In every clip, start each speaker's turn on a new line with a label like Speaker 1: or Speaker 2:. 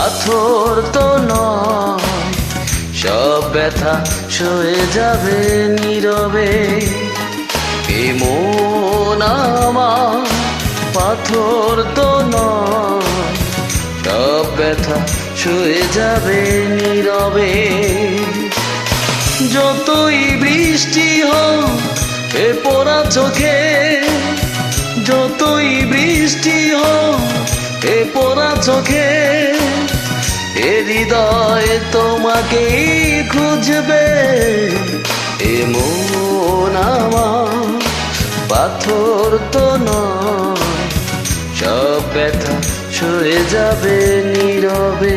Speaker 1: পাথর তো নয়, সব ব্যথা সয়ে যাবে নীরবে। এ মন আমার পাথর তো নয়, সব ব্যথা সয়ে যাবে নীরবে। যতই বৃষ্টি হোক এ পোড়া চোখে, যতই বৃষ্টি হোক এ পোড়া চোখে, এ হৃদয় তোমাকেই খুঁজবে। এ মন আমার পাথর তো নয়, সব ব্যথা সয়ে যাবে নীরবে।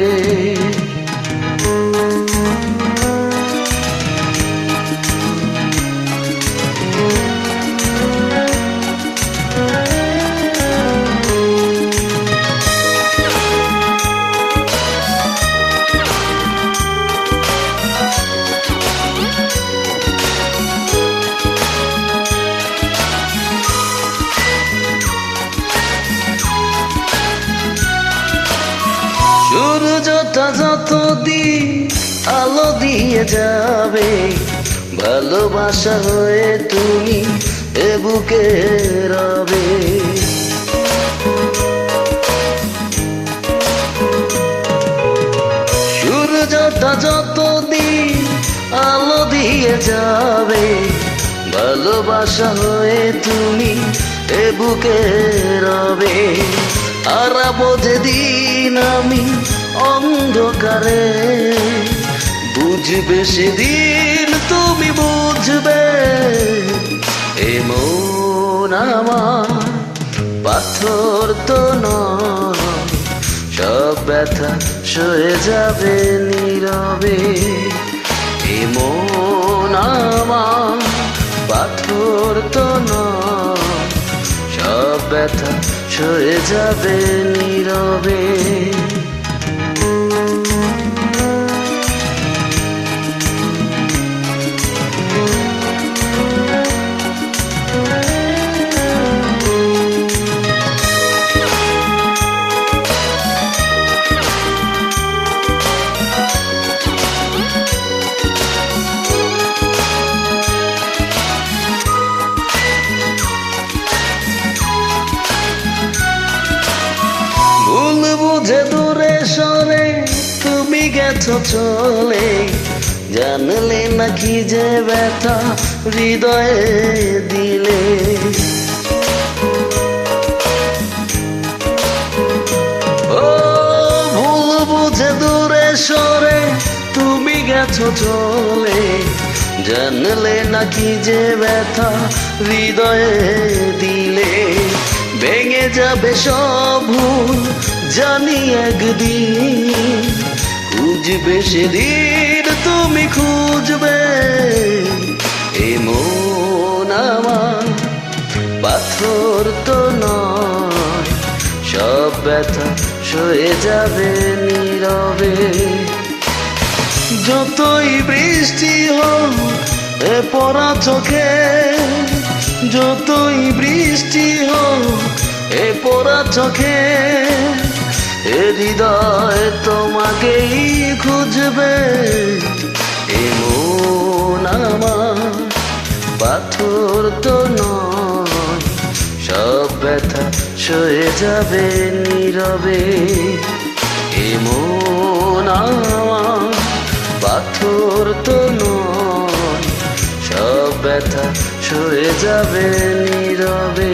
Speaker 1: সূর্যটা যতদিন আলো দিয়ে যাবে, ভালোবাসা হয়ে তুমি এ বুকে রবে। সূর্যটা যতদিন আলো দিয়ে যাবে, ভালোবাসা হয়ে তুমি এ বুকে রবে। আর যেদিন আমি অন্ধকারে, বুঝবে সেদিন তুমি বুঝবে। এ মন আমার পাথর তো নয়, সব ব্যথা সয়ে যাবে নীরবে। এ মন আমার পাথর তো নয়, সব ব্যথা সয়ে যাবে নীরবে। বুঝে দূরে সরে তুমি গেছো চলে, জানলে নাকি যে ব্যথা হৃদয়ে দিলে। ও ভুল বুঝে দূরে সরে তুমি গেছো চলে, জানলে নাকি যে ব্যথা হৃদয়ে দিলে। ভেঙে যাবে সব ভুল জানি একদিন, খুঁজবে সেদিন তুমি খুঁজবে। এ মন আমার পাথর তো নয়, সব ব্যথা সয়ে যাবে নীরবে। যতই বৃষ্টি হোক এ পোড়া চোখে, যতই বৃষ্টি হোক এ পোড়া চোখে, এ হৃদয় তোমাকেই খুঁজবে। এ মন আমার পাথর তো নয়, সব ব্যথা সয়ে যাবে নীরবে। এ মন আমার পাথর তো নয়, সব ব্যথা সয়ে যাবে নীরবে।